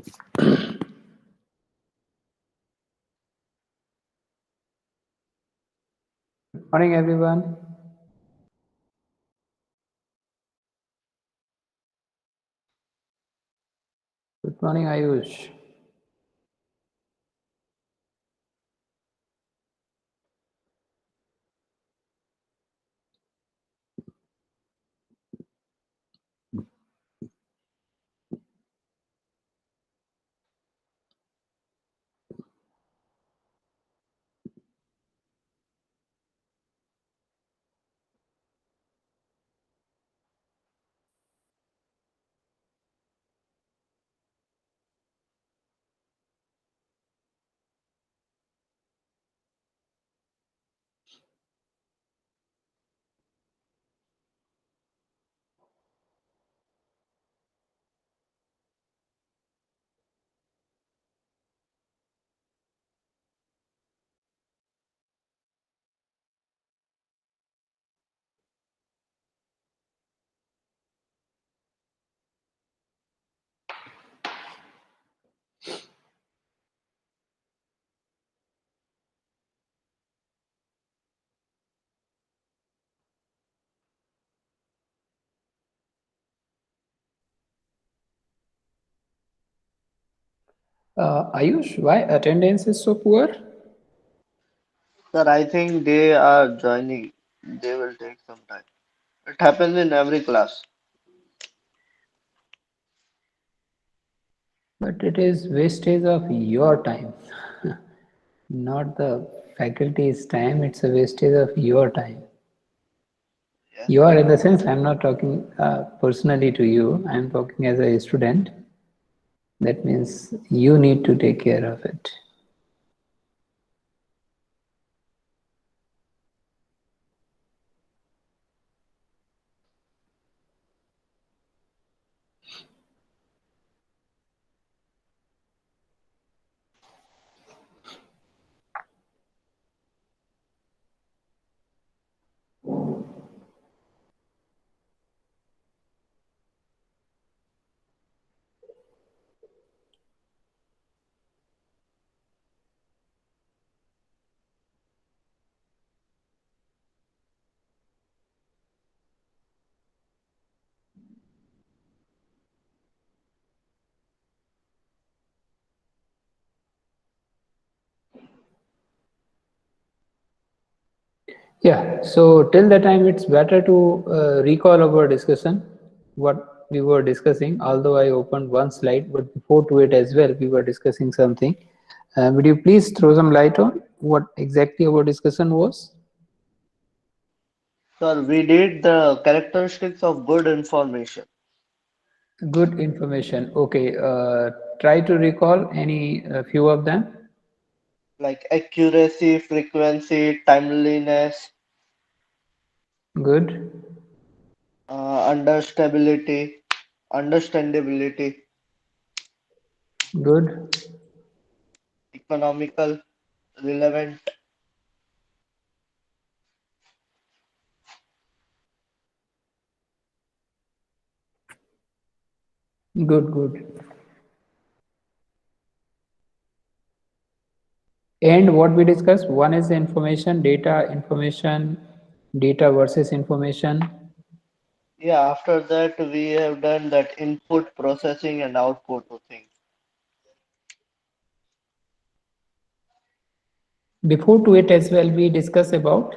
Good morning, everyone. Good morning, Ayush. Ayush, why attendance is so poor? Sir, I think they are joining. They will take some time. It happens in every class. But it is wastage of your time, not the faculty's time. It's a wastage of your time. Yes, You sir. are, in the sense, I'm not talking personally to you. I'm talking as a student. That means you need to take care of it. Yeah, so till the time it's better to recall our discussion, what we were discussing, although I opened one slide, but before to it as well, we were discussing something. Would you please throw some light on what exactly our discussion was? Sir, we did the characteristics of good information, Good information. Okay, try to recall any few of them. like accuracy, frequency, timeliness, Good, understandability, good, economical, relevant. good. And what we discussed, one is information, data versus information. Yeah, after that we have done that input processing and output thing. Before to it as well, we discuss about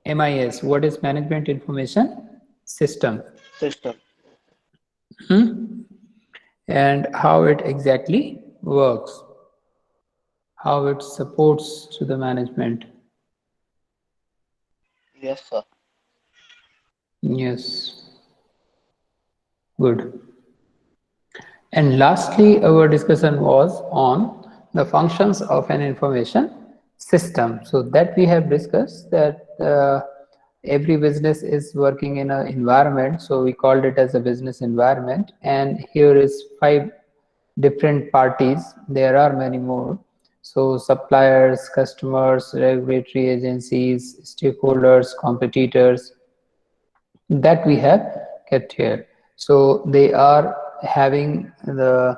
MIS, what is Management Information System, System. and how it exactly works, how it supports to the management. Yes, sir. Yes, good. And lastly, our discussion was on the functions of an information system. So that we have discussed that every business is working in an environment. So we called it as a business environment. And here is 5 different parties. There are many more. So suppliers, customers, regulatory agencies, stakeholders, competitors, that we have kept here. So they are having the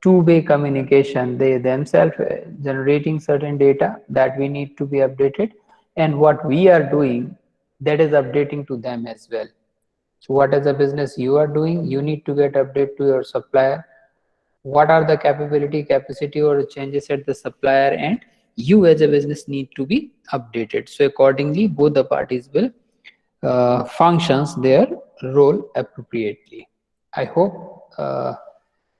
two-way communication. They themselves generating certain data that we need to be updated, and what we are doing, that is updating to them as well. So what as a business you are doing, you need to get update to your supplier. What are the capacity or changes at the supplier end? You as a business need to be updated. So accordingly, both the parties will functions their role appropriately. I hope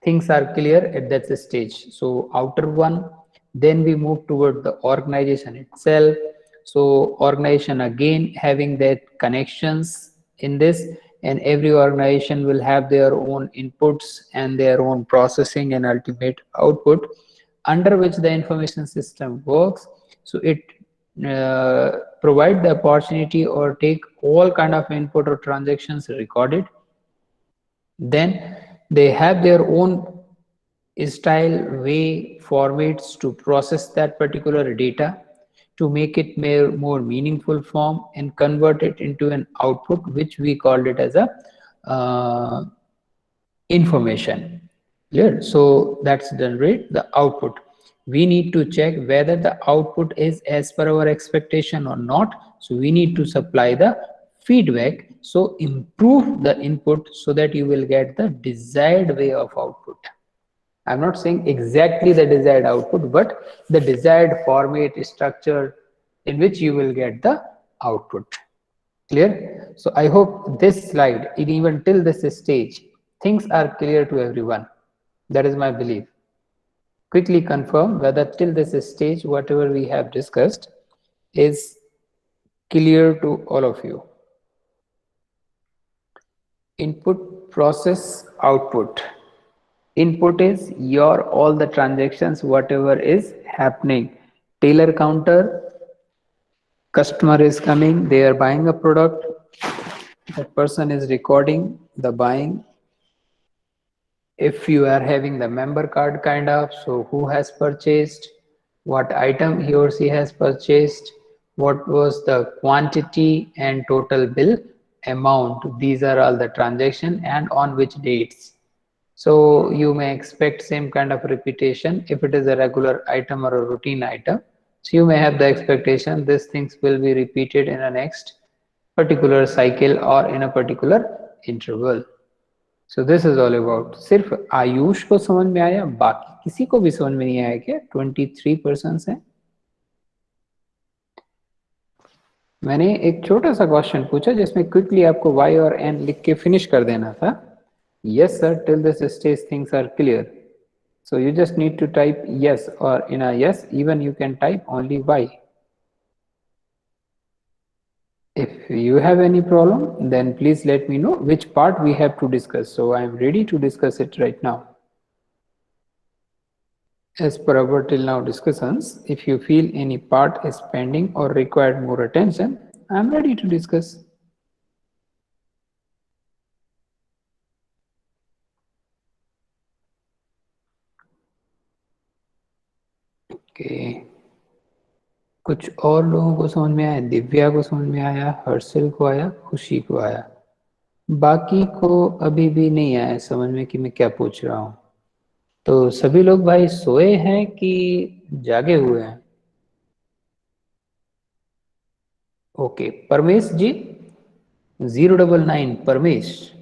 things are clear at that stage. So outer one, then we move toward the organization itself. So organization again having that connections in this, and every organization will have their own inputs and their own processing and ultimate output under which the information system works. So it provide the opportunity or take all kind of input or transactions recorded. Then they have their own style, way, formats to process that particular data to make it more meaningful form and convert it into an output, which we called it as a information. Clear? So that's generate the output. We need to check whether the output is as per our expectation or not. So we need to supply the feedback. So improve the input so that you will get the desired way of output. I'm not saying exactly the desired output, but the desired format structure in which you will get the output. Clear? So I hope this slide, even till this stage, things are clear to everyone. That is my belief. Quickly confirm whether till this stage, whatever we have discussed is clear to all of you. Input, process, output. Input is your all the transactions, whatever is happening. Tailor counter, customer is coming, they are buying a product, that person is recording the buying. If you are having the member card kind of, so who has purchased, what item he or she has purchased, what was the quantity and total bill amount. These are all the transaction and on which dates. So you may expect same kind of repetition if it is a regular item or a routine item. So you may have the expectation these things will be repeated in a next particular cycle or in a particular interval. So this is all about. सिर्फ आयुष को समझ में आया, बाकी किसी को भी समझ में नहीं आया क्या? 23% है. मैंने एक छोटा सा क्वेश्चन पूछा जिसमें क्विकली आपको y और n लिख के फिनिश कर देना था. Yes sir, till this stage things are clear. So you just need to type yes, or in a yes even you can type only y. If you have any problem, then please let me know which part we have to discuss. So I am ready to discuss it right now. As per our till now discussions, if you feel any part is pending or required more attention, I am ready to discuss. Okay. कुछ और लोगों को समझ में आया, दिव्या को समझ में आया, हर्षिल को आया, खुशी को आया, बाकी को अभी भी नहीं आया समझ में कि मैं क्या पूछ रहा हूँ. तो सभी लोग भाई सोए हैं कि जागे हुए हैं? ओके, परमेश जी 099 परमेश,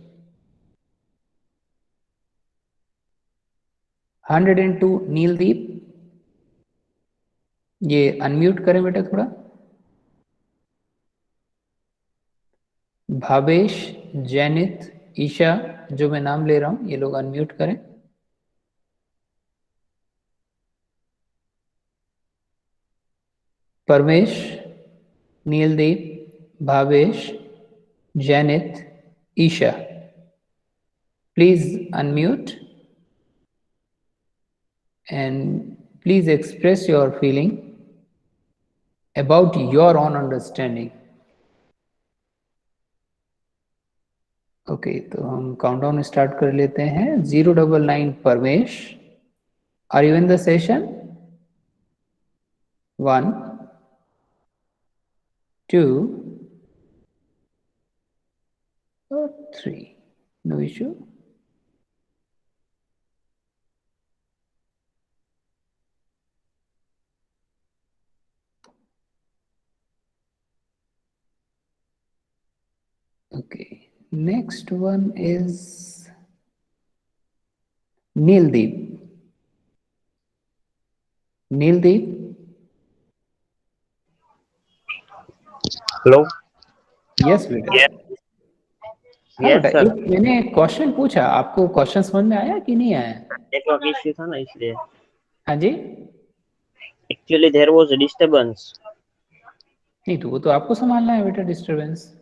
102 नीलदीप, ये अनम्यूट करें बेटा थोड़ा. भावेश, जैनित, ईशा, जो मैं नाम ले रहा हूं ये लोग अनम्यूट करें. Paramesh, Neeldeep, Bhavesh, Jainit, Isha, please unmute and please express your feeling about your own understanding. Okay, तो हम काउंटडाउन स्टार्ट कर लेते हैं. 099 Paramesh, are you in the session? 1, 2 or 3, no issue. Next one is Neeldeep. Neeldeep, hello. Yes बेटा। हाँ यस बेटा, sir. एक मैंने क्वेश्चन पूछा, आपको क्वेश्चन समझ में आया कि नहीं आया? नेटवर्क इश्यू था ना इसलिए। हाँ जी। Actually there was a disturbance. नहीं तो वो तो आपको संभालना है बेटा, disturbance.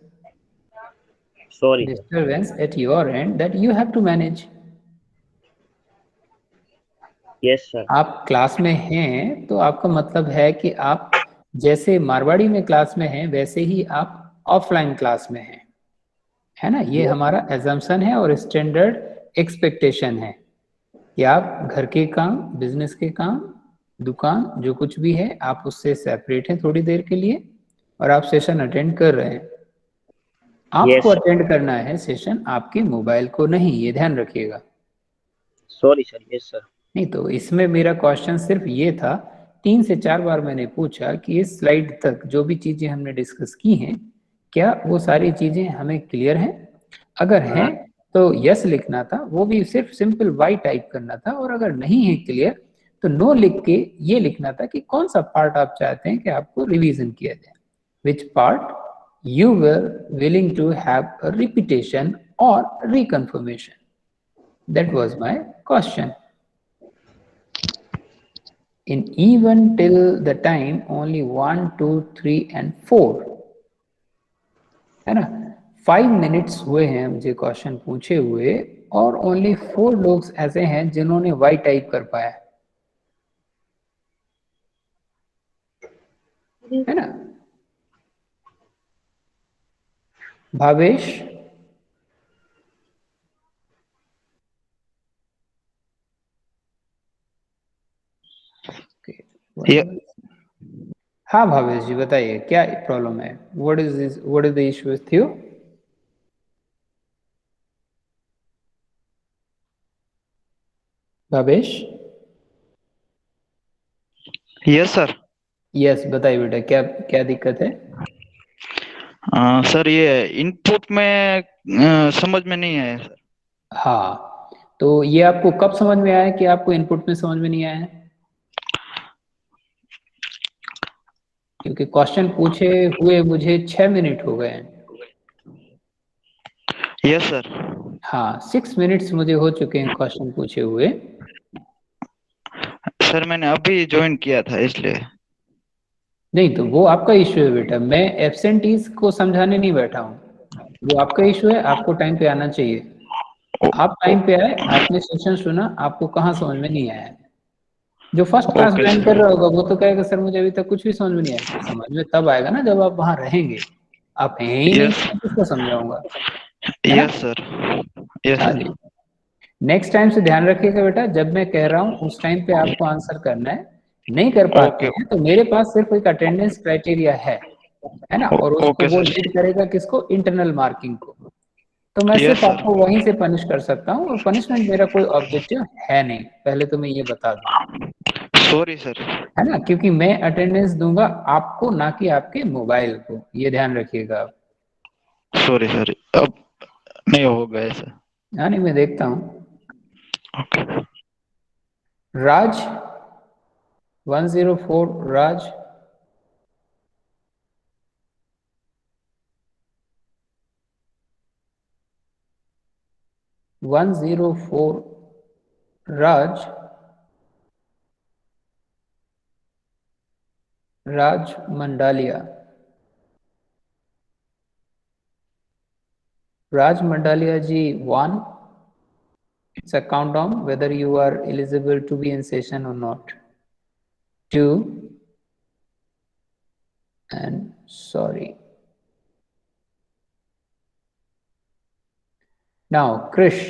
Sorry sir. Disturbance at your end that you have to manage. Yes sir. आप क्लास में हैं तो आपका मतलब है कि आप जैसे मारवाड़ी में क्लास में हैं वैसे ही आप ऑफलाइन क्लास में हैं, है ना? ये हमारा एजम्पशन है और स्टैंडर्ड एक्सपेक्टेशन है कि आप घर के काम, बिजनेस के काम, दुकान, जो कुछ भी है आप उससे सेपरेट हैं थोड़ी देर के लिए और आप सेशन अटेंड कर रहे हैं। आपको यस सर। अटेंड करना है सेशन, आपके मोबाइल को नहीं, ये ध्यान रखिएगा। Sorry sir. Yes sir. नहीं तो इसमें मेरा क्वेश्चन सिर्फ ये था, 3 से 4 बार मैंने पूछा कि इस स्लाइड तक जो भी चीजें हमने डिस्कस की हैं क्या वो सारी चीजें हमें क्लियर हैं? अगर हैं तो यस लिखना था, वो भी सिर्फ सिंपल वाई टाइप करना था, और अगर नहीं है क्लियर तो नो लिख के ये लिखना था कि कौन सा पार्ट आप चाहते हैं कि आपको रिवीजन किया जाए, which part you were willing to have repetition और reconfirmation. That was my question. In even till the time only 1, 2, 3 and 4, है ना? 5 मिनट्स हुए हैं मुझे क्वेश्चन पूछे हुए, और ओनली 4 लोग ऐसे हैं जिन्होंने वाई टाइप कर पाया, है ना? भावेश, हाँ भावेश जी बताइए क्या प्रॉब्लम है? What is the issue with you? Bhavesh, yes sir. Yes बताइए बेटा, क्या क्या दिक्कत है? सर ये इनपुट में समझ में नहीं आया सर। हाँ, तो ये आपको कब समझ में आया कि आपको इनपुट में समझ में नहीं आया है? क्योंकि क्वेश्चन पूछे हुए मुझे 6 मिनट हो गए हैं। Yes sir. हाँ, 6 मिनट्स मुझे हो चुके हैं क्वेश्चन पूछे हुए। सर मैंने अभी ज्वाइन किया था इसलिए। नहीं तो वो आपका इश्यू है बेटा, मैं एब्सेंटीज को समझाने नहीं बैठा हूँ, वो आपका इश्यू है, आपको टाइम पे आना चाहिए। आप टाइम पे आए, आपने सेशन सुना, आपको कहाँ समझ में नहीं आया? जो फर्स्ट क्लास ओके ज्वाइन कर सर। रहा होगा वो तो कहेगा सर मुझे अभी तक कुछ भी समझ में नहीं आया। समझ में तब आएगा ना जब आप वहां रहेंगे, आप हैं ही नहीं यस। तो मैं किसको समझाऊंगा, है ना? Yes sir. यस हाँ सर। जी। नेक्स्ट टाइम से ध्यान रखिएगा बेटा, जब मैं कह रहा हूँ उस टाइम पे आपको आंसर करना है। नहीं कर पाते ओके। हैं तो मेरे पास सिर्फ एक अटेंडेंस क्राइटेरिया है ना? और उसको ओके वो सर। लीड करेगा किसको? इंटरनल मार्किंग को। तो मैं यस सिर्फ सर। आपको वहीं से पनिश कर सकता हूँ, और पनिशमेंट मेरा कोई ऑब्जेक्टिव है नहीं, पहले तो मैं ये बता दूं, सॉरी सर। है ना? क्योंकि मैं अटेंडेंस दूंगा आपको, ना कि आपके मोबाइल को, ये ध्यान रखिएगा आप। सॉरी सर, अब नहीं होगा ऐसा। हाँ नहीं, मैं देखता हूँ। Okay. Raj, 104 Raj, one zero four Raj, Raj Mandalia, Raj Mandalia ji 1, it's a countdown whether you are eligible to be in session or not. 2, and sorry. Now Krish,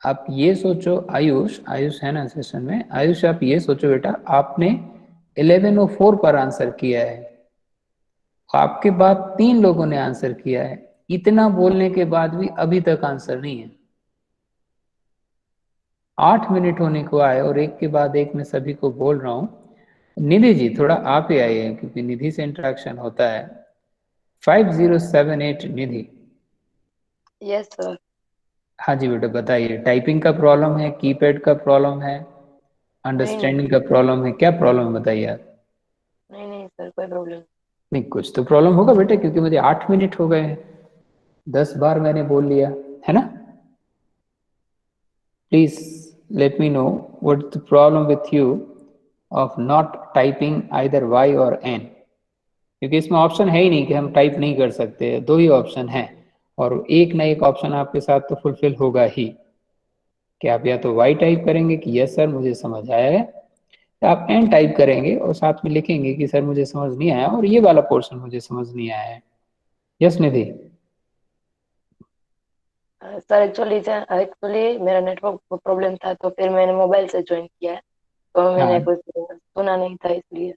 आप ये सोचो, आयुष, आयुष है ना सेशन में? आयुष आप ये सोचो बेटा, आपने 1104 पर आंसर किया है, आपके बाद 3 लोगों ने आंसर किया है, इतना बोलने के बाद भी अभी तक आंसर नहीं है। 8 मिनट होने को आए और एक के बाद एक मैं सभी को बोल रहा हूँ। निधि जी थोड़ा आप ही आइए, क्योंकि निधि से इंटरेक्शन होता है। 5078 निधि। Yes sir. हाँ जी बेटा बताइए, टाइपिंग का प्रॉब्लम है, कीपैड का प्रॉब्लम है, नहीं अंडरस्टैंडिंग का प्रॉब्लम है, क्या प्रॉब्लम है बताइए आप। नहीं सर, कोई प्रॉब्लम नहीं, कुछ तो प्रॉब्लम होगा बेटा, क्योंकि मुझे 8 मिनट हो गए हैं, 10 बार मैंने बोल लिया है ना। Please let me know what the problem with you of not typing either Y और एन, क्योंकि इसमें ऑप्शन है ही नहीं कि हम टाइप नहीं कर सकते, दो ही ऑप्शन है, और एक ना एक ऑप्शन आपके साथ तो फुलफिल होगा ही, कि आप या तो वाई टाइप करेंगे कि यस सर मुझे समझ आया है, या आप एन टाइप करेंगे और साथ में लिखेंगे कि सर मुझे समझ नहीं आया और ये वाला पोर्शन मुझे समझ नहीं आया है। यस निधि। सर। एक्चुअली मेरा नेटवर्क प्रॉब्लम था, तो फिर मैंने मोबाइल से ज्वाइन किया है, तो मैंने हाँ कुछ सुना नहीं था इसलिए।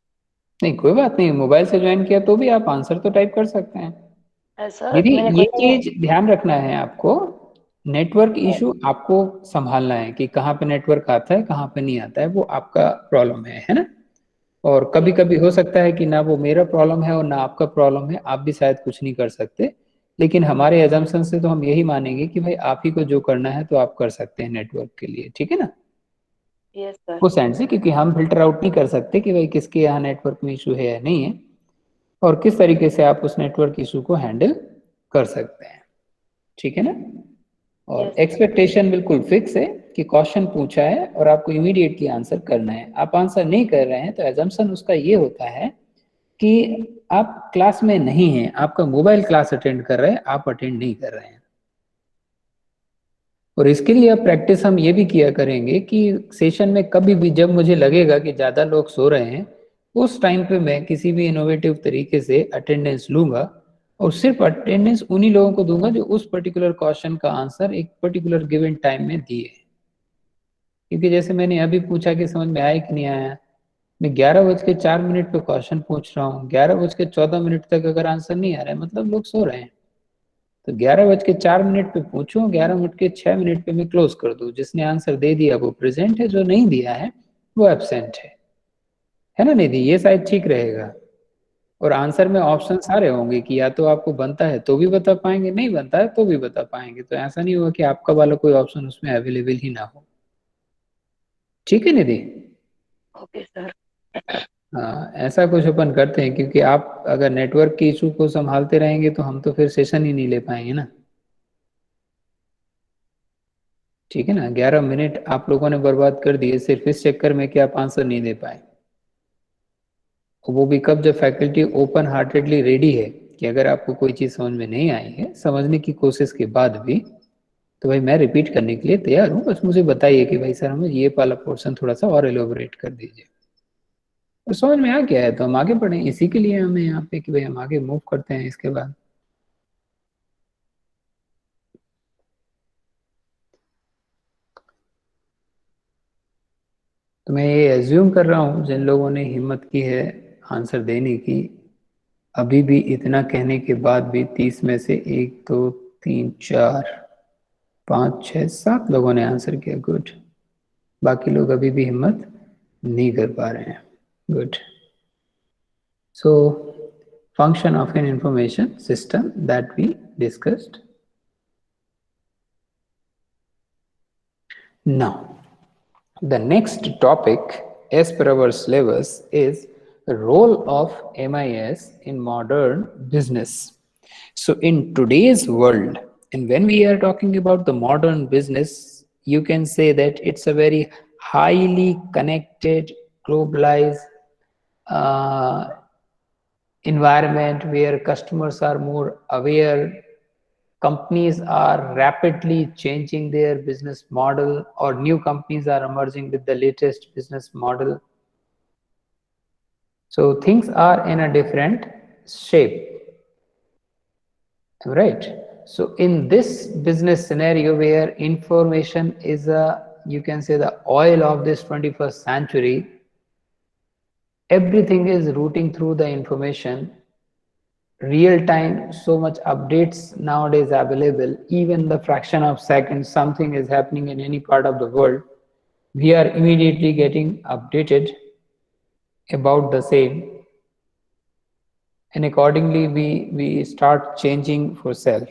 नहीं कोई बात नहीं, मोबाइल से ज्वाइन किया तो भी आप आंसर तो टाइप कर सकते हैं। सर यदि मैंने ये क्वेश्चन। चीज ध्यान रखना है आपको, नेटवर्क इशू आपको संभालना है कि कहाँ पे नेटवर्क आता है कहाँ पे नहीं आता है, वो आपका प्रॉब्लम है ना। और कभी कभी हो सकता है कि ना वो मेरा प्रॉब्लम है और ना आपका प्रॉब्लम है, आप भी शायद कुछ नहीं कर सकते, लेकिन हमारे एजम्पशन से तो हम यही मानेंगे कि भाई आप ही को जो करना है तो आप कर सकते हैं नेटवर्क के लिए, ठीक है ना। Yes sir. उस एंड से, क्योंकि हम फिल्टर आउट नहीं कर सकते कि भाई किसके यहाँ नेटवर्क में इशू है या नहीं है, और किस तरीके से आप उस नेटवर्क इशू को हैंडल कर सकते हैं, ठीक है ना। और यस सर। एक्सपेक्टेशन बिल्कुल फिक्स है कि क्वेश्चन पूछा है और आपको इमीडिएटली आंसर करना है, आप आंसर नहीं कर रहे हैं तो एजम्पशन उसका ये होता है कि आप क्लास में नहीं हैं, आपका मोबाइल क्लास अटेंड कर रहे हैं, आप अटेंड नहीं कर रहे हैं। और इसके लिए अब प्रैक्टिस हम ये भी किया करेंगे कि सेशन में कभी भी जब मुझे लगेगा कि ज़्यादा लोग सो रहे हैं, उस टाइम पे मैं किसी भी इनोवेटिव तरीके से अटेंडेंस लूंगा, और सिर्फ अटेंडेंस उन्हीं लोगों को दूंगा जो उस पर्टिकुलर क्वेश्चन का आंसर एक पर्टिकुलर गिवन टाइम में दिए। क्योंकि जैसे मैंने अभी पूछा कि समझ में आया कि नहीं आया, मैं 11:04 पे क्वेश्चन पूछ रहा हूँ, 11:14 तक अगर आंसर नहीं आ रहा है मतलब लोग सो रहे हैं, तो 11:04 पे पूछूं, 11:06 पे मैं क्लोज कर दूं, जिसने आंसर दे दिया वो प्रेजेंट है, जो नहीं दिया है वो एब्सेंट है ना निधि, ये शायद ठीक रहेगा। और आंसर में ऑप्शन सारे होंगे कि या तो आपको बनता है तो भी बता पाएंगे, नहीं बनता है तो भी बता पाएंगे, तो ऐसा नहीं होगा कि आपका वाला कोई ऑप्शन उसमें अवेलेबल ही ना हो, ठीक है निधि। Okay sir. हाँ ऐसा कुछ अपन करते हैं, क्योंकि आप अगर नेटवर्क के इशू को संभालते रहेंगे तो हम तो फिर सेशन ही नहीं ले पाएंगे ना, ठीक है ना। 11 मिनट आप लोगों ने बर्बाद कर दिए सिर्फ इस चक्कर में कि आप आंसर नहीं दे पाए, वो भी कब, जब फैकल्टी ओपन हार्टेडली रेडी है कि अगर आपको कोई चीज़ समझ में नहीं आई है, समझने की कोशिश के बाद भी, तो भाई मैं रिपीट करने के लिए तैयार हूँ, बस मुझे बताइए कि भाई सर हमें ये वाला पोर्शन थोड़ा सा और एलोबरेट कर दीजिए, तो समझ में आ गया है तो हम आगे बढ़े, इसी के लिए हमें यहाँ पे कि भाई हम आगे मूव करते हैं इसके बाद। तो मैं ये एज्यूम कर रहा हूँ जिन लोगों ने हिम्मत की है आंसर देने की, अभी भी इतना कहने के बाद भी 30 में से 1 2 3 4 5 6 7 लोगों ने आंसर किया, गुड। बाकी लोग अभी भी हिम्मत नहीं कर पा रहे हैं, good. So function of an information system that we discussed. Now the next topic as per our syllabus is role of MIS in modern business. So in today's world, and when we are talking about the modern business, you can say that it's a very highly connected, globalized environment where customers are more aware, companies are rapidly changing their business model, or new companies are emerging with the latest business model. So things are in a different shape, right? So in this business scenario where information is you can say the oil of this 21st century, everything is routing through the information real time, so much updates nowadays available, even the fraction of seconds something is happening in any part of the world, we are immediately getting updated about the same. and accordingly we start changing for self.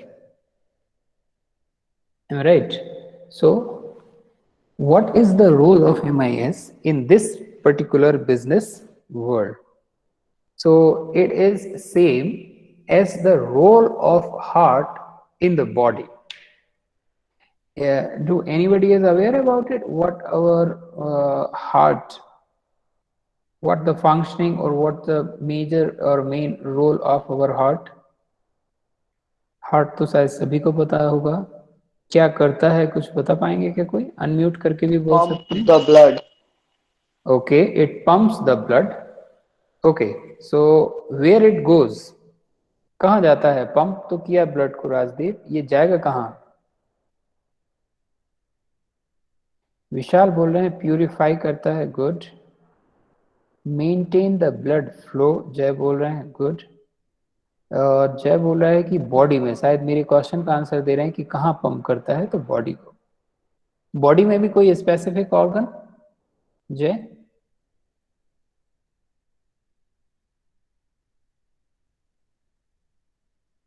Am I right? So what is the role of MIS in this particular business world? So it is same as the role of heart in the body. Do anybody is aware about it? What our heart, what the functioning or what the major or main role of our heart? Heart तो शायद सभी को पता होगा, क्या करता है कुछ बता पाएंगे क्या? कोई अनम्यूट करके भी बोल Pump सकते हैं. the blood. Okay, it pumps the blood. Okay, so where it goes, कहाँ जाता है? पंप तो किया ब्लड को राजदीप, ये जाएगा कहाँ? विशाल बोल रहे हैं प्यूरिफाई करता है, good. Maintain the blood flow, जय बोल रहे हैं, गुड. और जय बोल रहा है कि बॉडी में, शायद मेरे क्वेश्चन का आंसर दे रहे हैं कि कहाँ पंप करता है, तो बॉडी को. बॉडी में भी कोई स्पेसिफिक ऑर्गन? जय,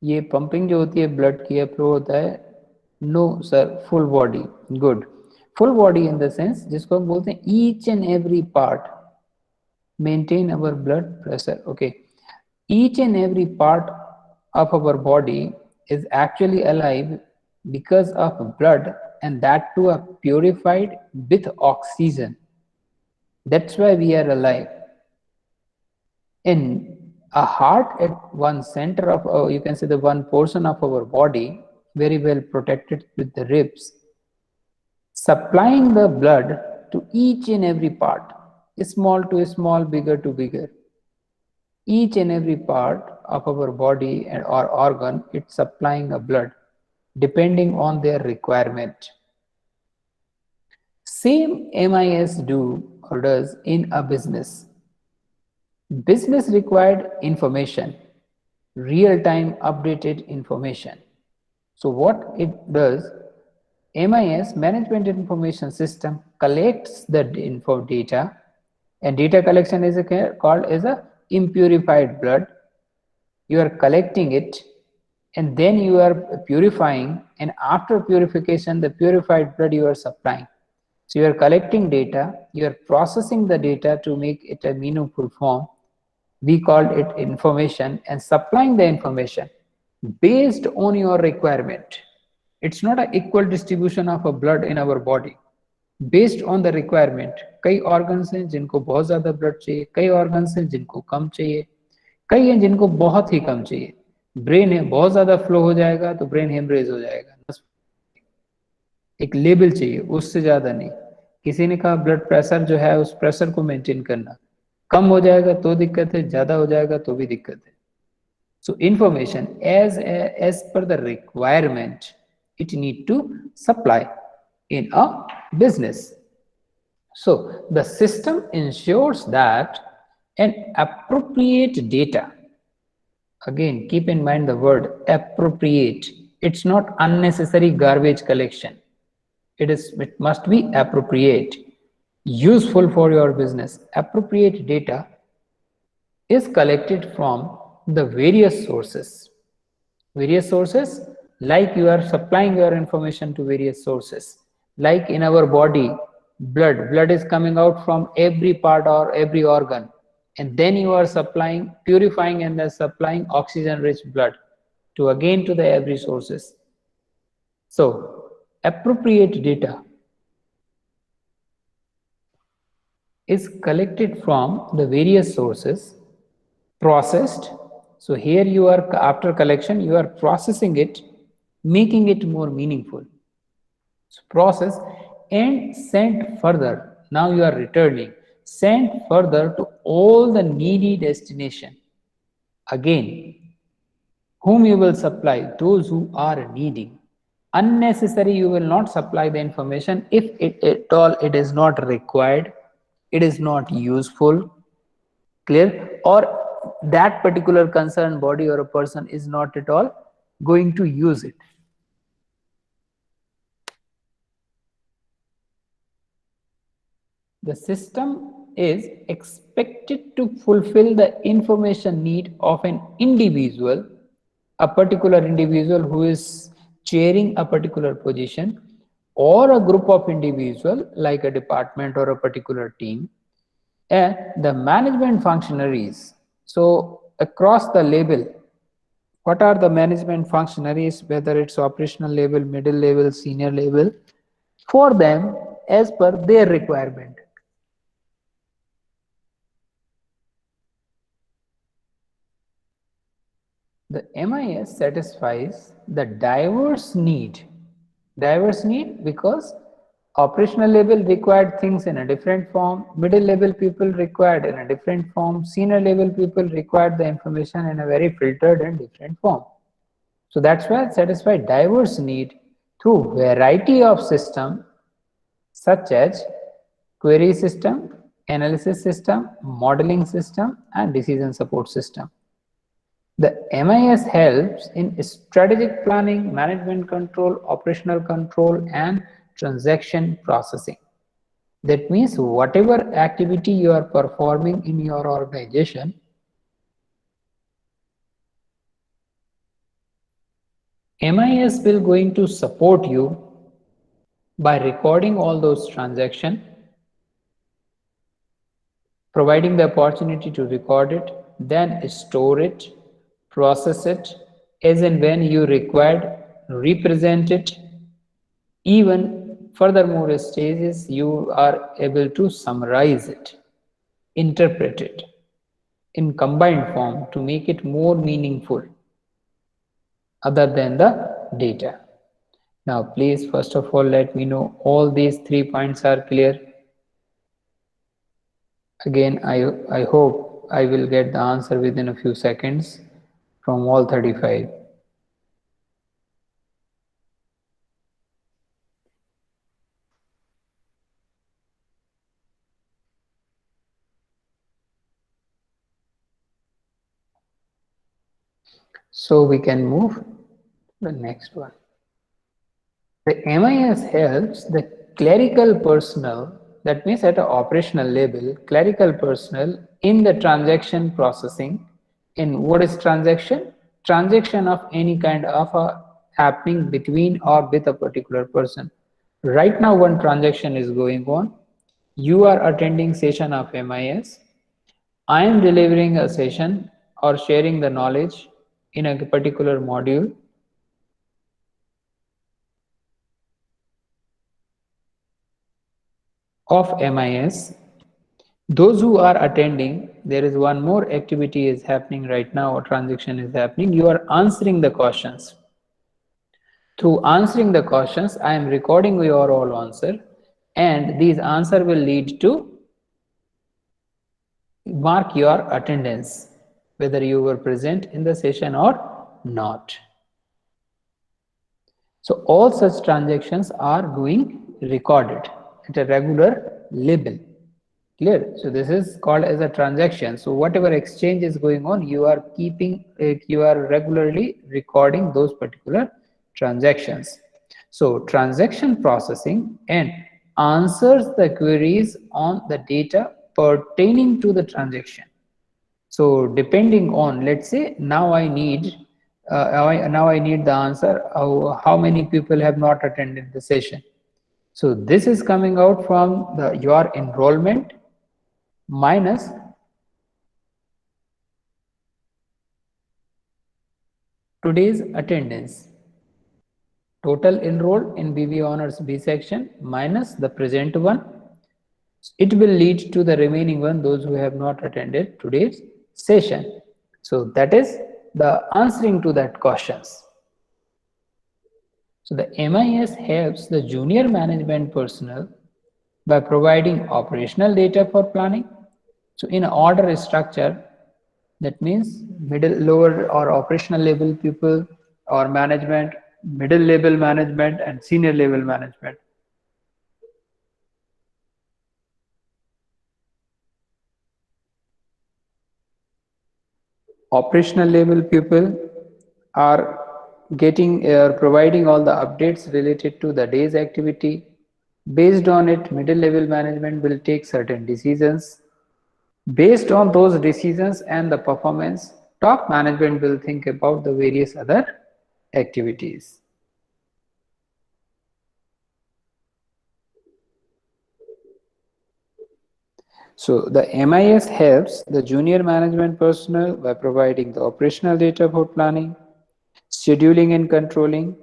ये पंपिंग जो होती है ब्लड की, फ्लो होता है? No sir, full body, good. Full body in the sense जिसको हम बोलते हैं each and every part maintain our blood pressure. Okay, each and every part of our body is actually alive because of blood, and that too are purified with oxygen. That's why we are alive. In a heart at one center of you can say the one portion of our body, very well protected with the ribs, supplying the blood to each and every part, small to small, bigger to bigger. Each and every part of our body and or organ, it's supplying a blood depending on their requirement. Same MIS do or does in a business. Business required information, real-time updated information. So what it does, MIS, Management Information System, collects the info data, and data collection is called as a impurified blood. You are collecting it and then you are purifying, and after purification the purified blood you are supplying. So you are collecting data, you are processing the data to make it a meaningful form. We called it information, and supplying the information based on your requirement. It's not an equal distribution of a blood in our body. Based on the requirement. कई organs हैं जिनको बहुत ज्यादा blood चाहिए, कई organs हैं जिनको कम चाहिए, कई हैं जिनको बहुत ही कम चाहिए. ब्रेन है, बहुत ज्यादा फ्लो हो जाएगा तो ब्रेन हेमरेज हो जाएगा. एक लेवल चाहिए, उससे ज्यादा नहीं. किसी ने कहा ब्लड प्रेशर जो है उस प्रेशर को मेंटेन करना, कम हो जाएगा तो दिक्कत है, ज्यादा हो जाएगा तो भी दिक्कत है. So information as per the requirement it need to supply in a business. So the system ensures that an appropriate data, again keep in mind the word appropriate, it's not unnecessary garbage collection. It must be appropriate, useful for your business. Appropriate data is collected from the various sources. Various sources, like you are supplying your information to various sources. Like in our body, blood is coming out from every part or every organ, and then you are supplying, purifying and then supplying oxygen rich blood to again to the every sources. So appropriate data is collected from the various sources, processed. So here you are, after collection you are processing it, making it more meaningful. So process and sent further. Now you are returning, sent further to all the needy destination. Again, whom you will supply? Those who are needing. Unnecessary you will not supply the information if it at all it is not required, it is not useful, clear, or that particular concerned body or a person is not at all going to use it. The system is expected to fulfill the information need of an individual, a particular individual who is chairing a particular position, or a group of individuals like a department or a particular team, and the management functionaries. So across the label, what are the management functionaries, whether it's operational level, middle level, senior level, for them as per their requirement. The MIS satisfies the diverse need because operational level required things in a different form, middle level people required in a different form, senior level people required the information in a very filtered and different form. So that's why it satisfies diverse need through variety of system such as query system, analysis system, modeling system, and decision support system. The MIS helps in strategic planning, management control, operational control, and transaction processing. That means whatever activity you are performing in your organization, MIS will going to support you by recording all those transactions, providing the opportunity to record it, then store it, process it, as and when you required, represent it. Even furthermore stages, you are able to summarize it, interpret it in combined form to make it more meaningful other than the data. Now, please, first of all, let me know all these 3 points are clear. Again, I hope I will get the answer within a few seconds from all 35. So we can move to the next one. The MIS helps the clerical personnel, that means at an operational level, clerical personnel in the transaction processing. In what is transaction? Transaction of any kind of a happening between or with a particular person. Right now, one transaction is going on. You are attending session of MIS. I am delivering a session or sharing the knowledge in a particular module. Of MIS. Those who are attending, there is one more activity is happening right now, or transaction is happening. You are answering the questions. Through answering the questions, I am recording your all answer, and these answer will lead to mark your attendance, whether you were present in the session or not. So all such transactions are going recorded at a regular level. Clear? So this is called as a transaction. So whatever exchange is going on, you are keeping, you are regularly recording those particular transactions. So transaction processing and answers the queries on the data pertaining to the transaction. So depending on, let's say now I need the answer how many people have not attended the session. So this is coming out from your enrollment minus today's attendance. Total enrolled in BB Honors B section minus the present one. It will lead to the remaining one, those who have not attended today's session. So that is the answering to that questions. So the MIS helps the junior management personnel by providing operational data for planning. So in order structure, that means middle, lower or operational level people or management, middle level management, and senior level management. Operational level people are getting providing all the updates related to the day's activity. Based on it, middle level management will take certain decisions Based on those decisions and the performance, top management will think about the various other activities. So the MIS helps the junior management personnel by providing the operational data for planning, scheduling and controlling,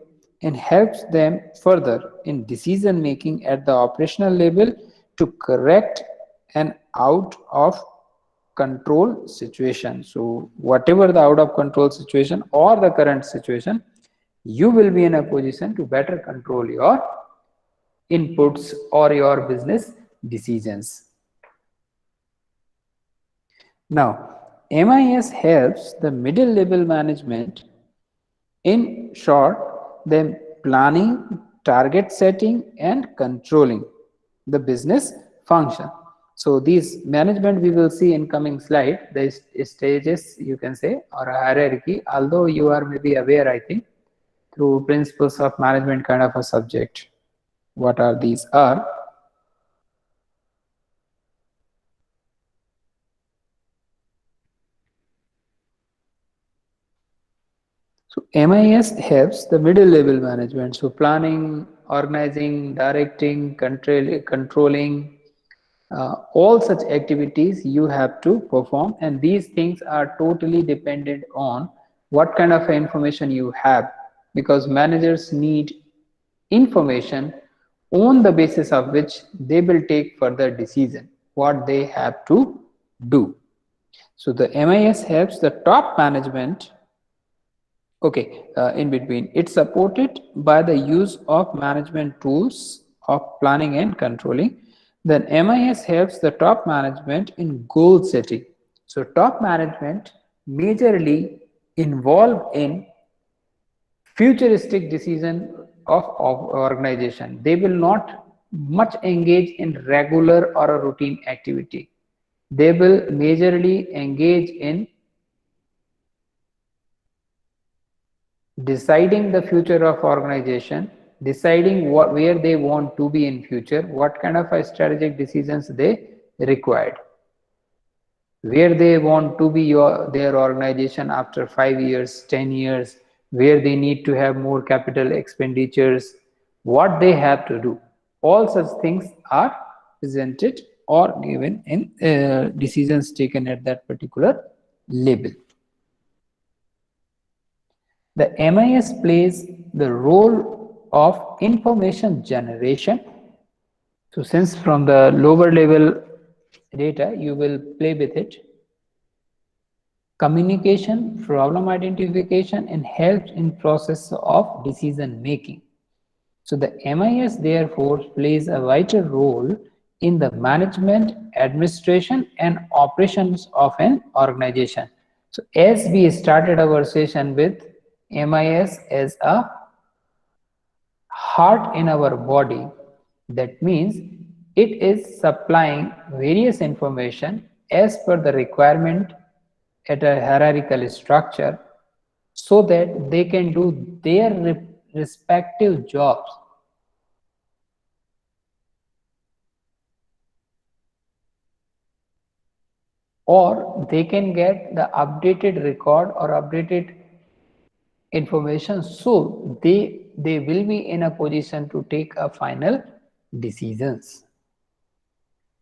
and helps them further in decision making at the operational level to correct an out of control situation. So whatever the out of control situation or the current situation, you will be in a position to better control your inputs or your business decisions. Now, MIS helps the middle level management in short, then planning, target setting, and controlling the business function. So these management we will see in coming slide, the stages you can say or a hierarchy, although you are maybe aware, I think, through principles of management kind of a subject. What are these are? So MIS helps the middle level management. So planning, organizing, directing, controlling, all such activities you have to perform, and these things are totally dependent on what kind of information you have, because managers need information on the basis of which they will take further decision what they have to do. So the MIS helps the top management. Okay, in between, it's supported by the use of management tools of planning and controlling. Then MIS helps the top management in goal setting. So top management majorly involved in futuristic decision of organization. They will not much engage in regular or a routine activity. They will majorly engage in deciding the future of organization, deciding where they want to be in future, what kind of a strategic decisions they required, where they want to be their organization after 5 years, 10 years, where they need to have more capital expenditures, what they have to do. All such things are presented or given in decisions taken at that particular level. The MIS plays the role of information generation. So since from the lower level data, you will play with it. Communication, problem identification, and helps in process of decision making. So the MIS therefore plays a vital role in the management, administration, and operations of an organization. So as we started our session with MIS as a heart in our body, that means it is supplying various information as per the requirement at a hierarchical structure so that they can do their respective jobs. Or they can get the updated record or updated information, so they will be in a position to take a final decisions.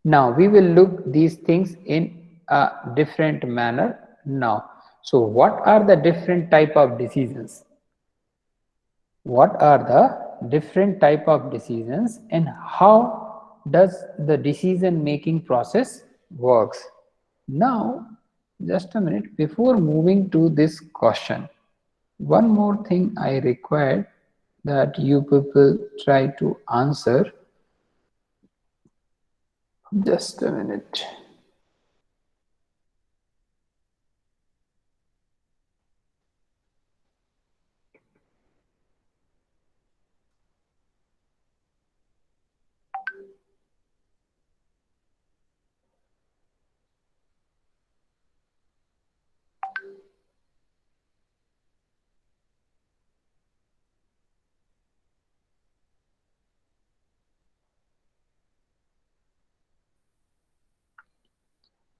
Now we will look these things in a different manner now. So what are the different type of decisions? What are the different type of decisions and how does the decision making process works? Now, just a minute, before moving to this question, one more thing I require that you people try to answer. Just a minute.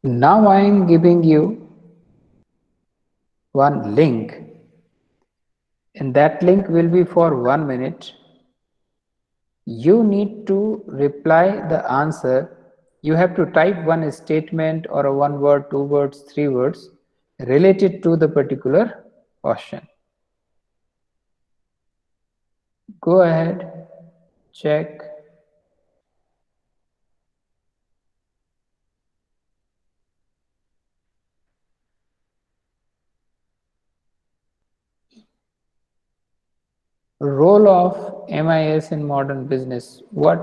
Now I am giving you one link, and that link will be for 1 minute. You need to reply the answer. You have to type one statement or a 1 word, 2 words, 3 words related to the particular question. Go ahead, check. Role of MIS in modern business. What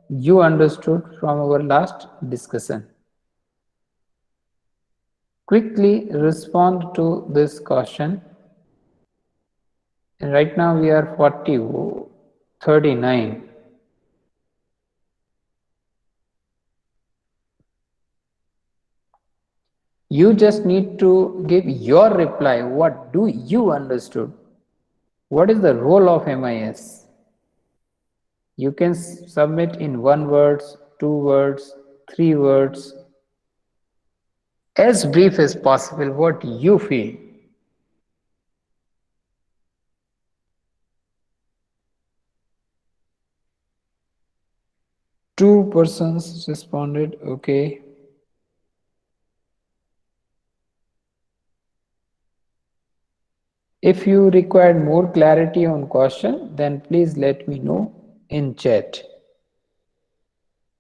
you understood from our last discussion. Quickly respond to this question. And right now we are 39. You just need to give your reply. What do you understood? What is the role of MIS? You can submit in 1 words, 2 words, 3 words, as brief as possible what you feel. Two persons responded, okay. If you require more clarity on question, then please let me know in chat.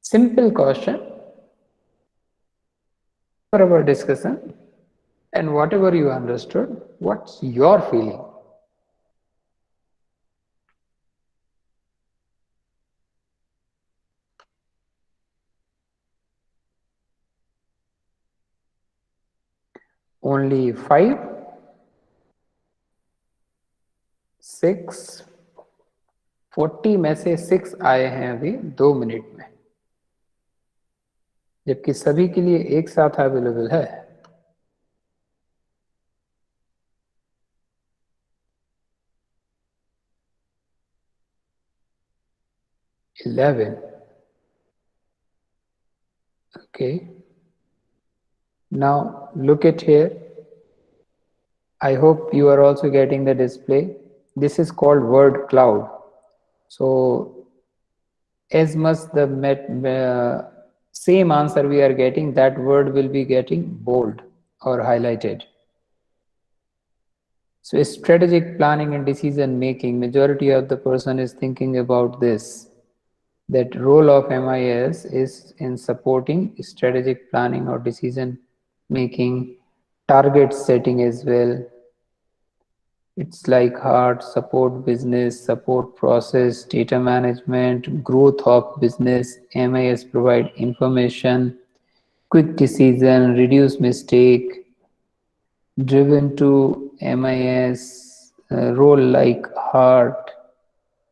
Simple question for our discussion, and whatever you understood, what's your feeling? Only 5, 6, 40 में से 6 आए हैं अभी 2 minute में, जबकि सभी के लिए एक साथ अवेलेबल है। $11. Okay. Now look at here. I hope you are also getting the display. This is called word cloud. So as much the same answer we are getting, that word will be getting bold or highlighted. So strategic planning and decision making, majority of the person is thinking about this. That role of MIS is in supporting strategic planning or decision making, target setting as well. It's like hard support business, support process, data management, growth of business. MIS provide information, quick decision, reduce mistake, driven to MIS, role like heart,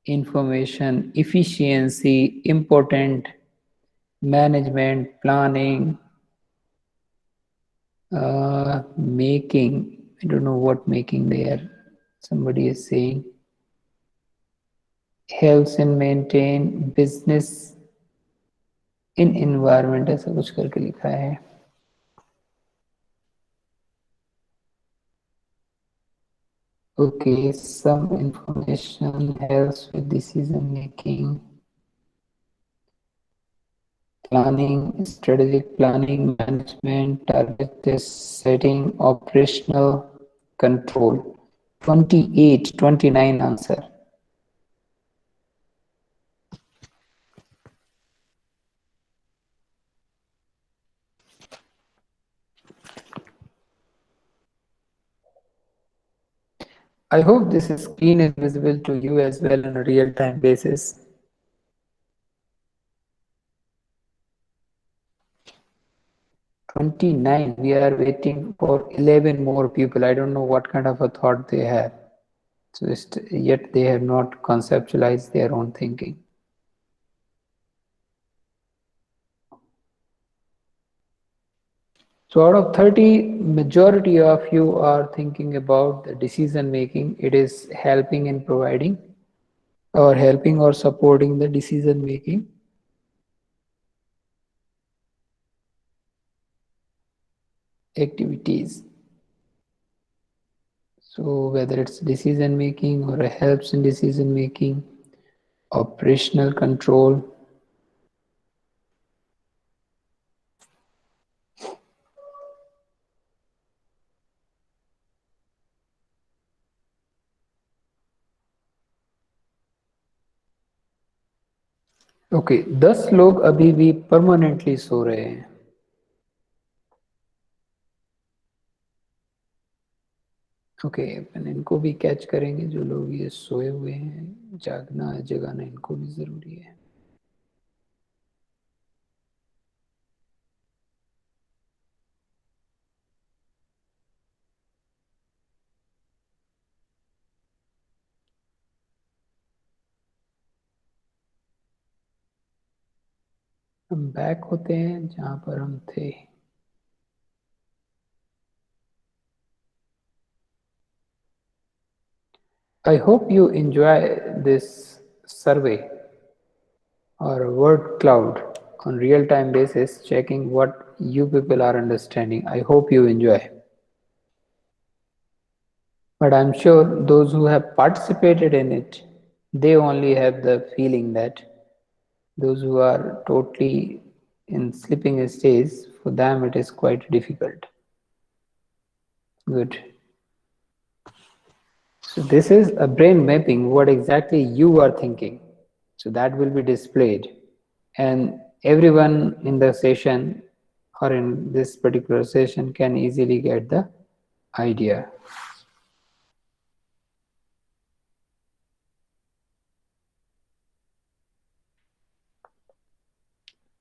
information, efficiency, important, management, planning, making. I don't know what making there. Somebody is saying. Helps in maintain business in environment, ऐसा कुछ करके लिखा है. Okay, some information helps with decision making, planning, strategic planning, management, target setting, operational control. 28, 29 answer. I hope this screen is visible to you as well on a real-time basis. $29. We are waiting for 11 more people. I don't know what kind of a thought they have. So yet they have not conceptualized their own thinking. So out of 30, majority of you are thinking about the decision making. It is helping in providing or helping or supporting the decision making. activities. So whether it's decision making or helps in decision making, operational control. Okay 10 लोग अभी भी permanently सो रहे हैं. Okay अपन इनको भी catch करेंगे. जो लोग ये सोए हुए हैं, जागना जगाना इनको भी जरूरी है. हम बैक होते हैं जहां पर हम थे. I hope you enjoy this survey or word cloud on real-time basis, checking what you people are understanding. I hope you enjoy. But I'm sure those who have participated in it, they only have the feeling that those who are totally in sleeping stage, for them it is quite difficult. Good. So this is a brain mapping, what exactly you are thinking. So that will be displayed. And everyone in the session or in this particular session can easily get the idea.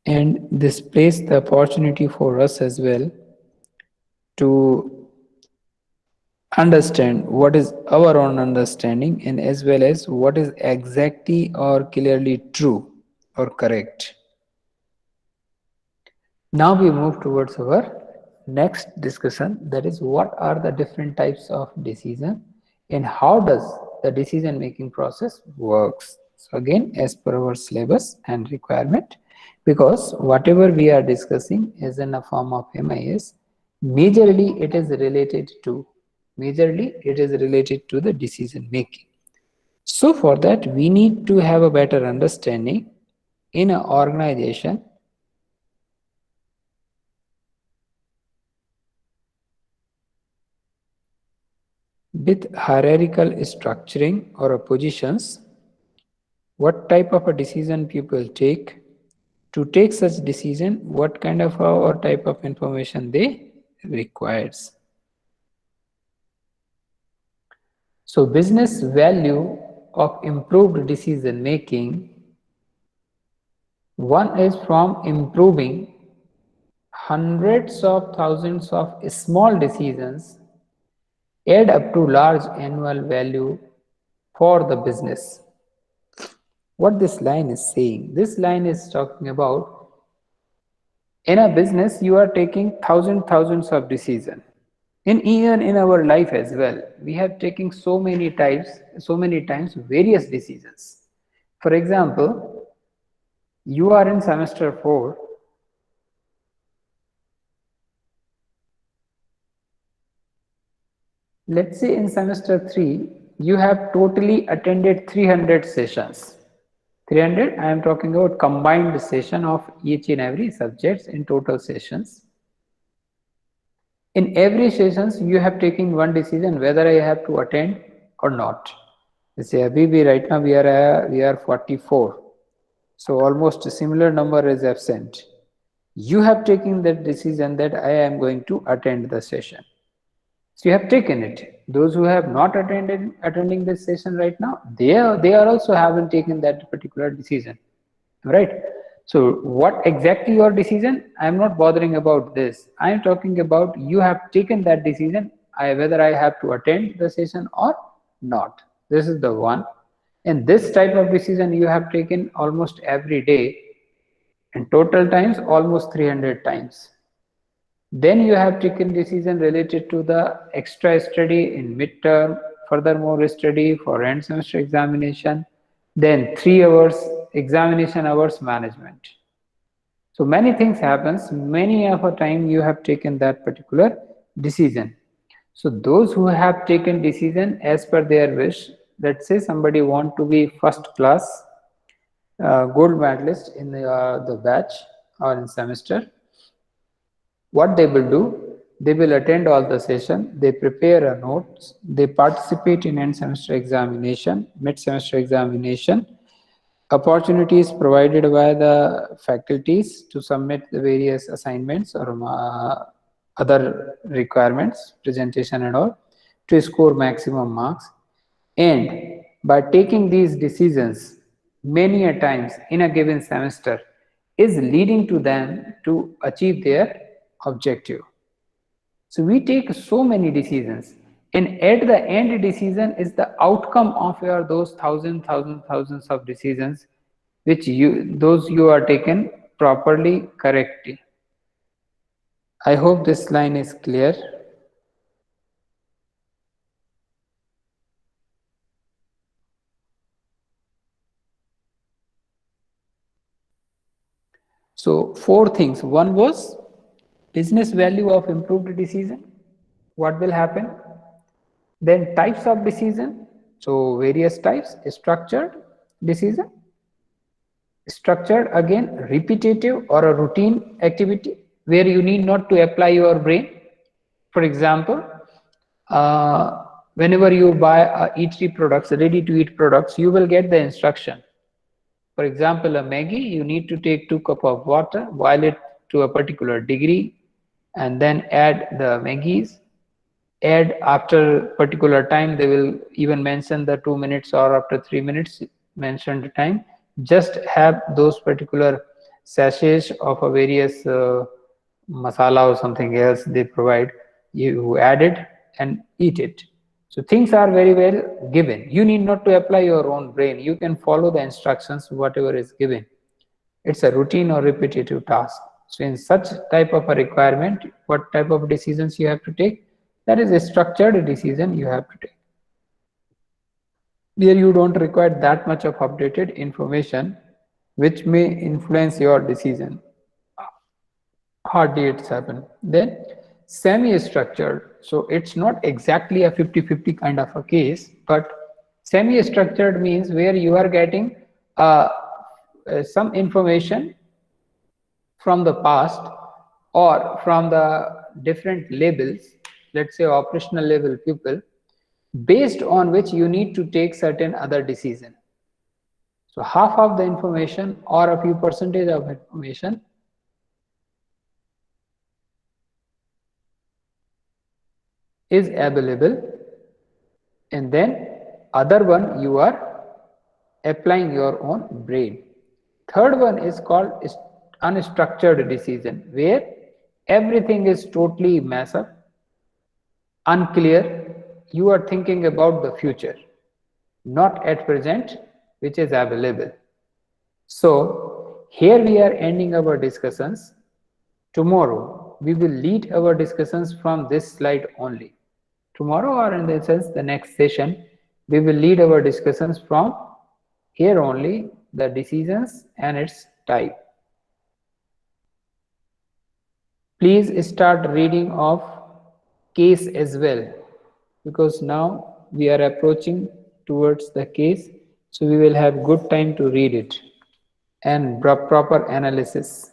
And this plays the opportunity for us as well to understand what is our own understanding and as well as what is exactly or clearly true or correct. Now we move towards our next discussion, that is what are the different types of decision and how does the decision making process works. So again, as per our syllabus and requirement, because whatever we are discussing is in a form of MIS, majorly it is related to the decision making. So for that we need to have a better understanding in an organization with hierarchical structuring or positions, what type of a decision people take. To take such decision, what kind of or type of information they requires. So business value of improved decision making, one is from improving hundreds of thousands of small decisions add up to large annual value for the business. What this line is saying, this line is talking about in a business you are taking thousands of decisions. Even in our life as well, we have taken so many times various decisions. For example, you are in semester 4. Let's say in semester 3, you have totally attended 300 sessions. 300, I am talking about combined session of each and every subjects in total sessions. In every sessions, you have taken one decision whether I have to attend or not. Let's say Abhi, right now we are 44. So almost a similar number is absent. You have taken that decision that I am going to attend the session. So you have taken it. Those who have not attending this session right now, they are also haven't taken that particular decision, right? So what exactly your decision? I am not bothering about this. I am talking about you have taken that decision, whether I have to attend the session or not. This is the one. And this type of decision you have taken almost every day, and total times almost 300 times. Then you have taken decision related to the extra study in midterm, furthermore study for end semester examination, then 3 hours examination hours management. So many things happens. Many of a time you have taken that particular decision. So those who have taken decision as per their wish, let's say somebody want to be first class gold medalist in the batch or in semester, what they will do, they will attend all the session, they prepare a notes, they participate in end semester examination, mid semester examination, opportunities provided by the faculties to submit the various assignments or other requirements, presentation and all, to score maximum marks. And by taking these decisions many a times in a given semester is leading to them to achieve their objective. So we take so many decisions, and at the end decision is the outcome of your those thousands of decisions which you are taken properly, correctly. I hope this line is clear. So four things. One was business value of improved decision. What will happen? Then types of decision. So various types. Structured decision. Structured, again, repetitive or a routine activity where you need not to apply your brain. For example, whenever you buy eatery products, ready to eat products, you will get the instruction. For example, a Maggi, you need to take 2 cups of water, boil it to a particular degree, and then add the Maggis. Add after particular time, they will even mention the 2 minutes or after 3 minutes mentioned time. Just have those particular sachets of a various masala or something else they provide. You add it and eat it. So things are very well given. You need not to apply your own brain. You can follow the instructions, whatever is given. It's a routine or repetitive task. So in such type of a requirement, what type of decisions you have to take? That is a structured decision you have to take. Here you don't require that much of updated information which may influence your decision. Hardly it's happen. Then semi-structured. So it's not exactly a 50-50 kind of a case, but semi-structured means where you are getting some information from the past or from the different labels, let's say operational level people, based on which you need to take certain other decision. So half of the information or a few percentage of information is available, and then other one you are applying your own brain. Third one is called unstructured decision, where everything is totally mess up, unclear. You are thinking about the future, not at present, which is available. So here we are ending our discussions. Tomorrow we will lead our discussions from this slide only. Tomorrow, or in the sense the next session, we will lead our discussions from here only, the decisions and its type. Please start reading of case as well, because now we are approaching towards the case, so we will have good time to read it and proper analysis.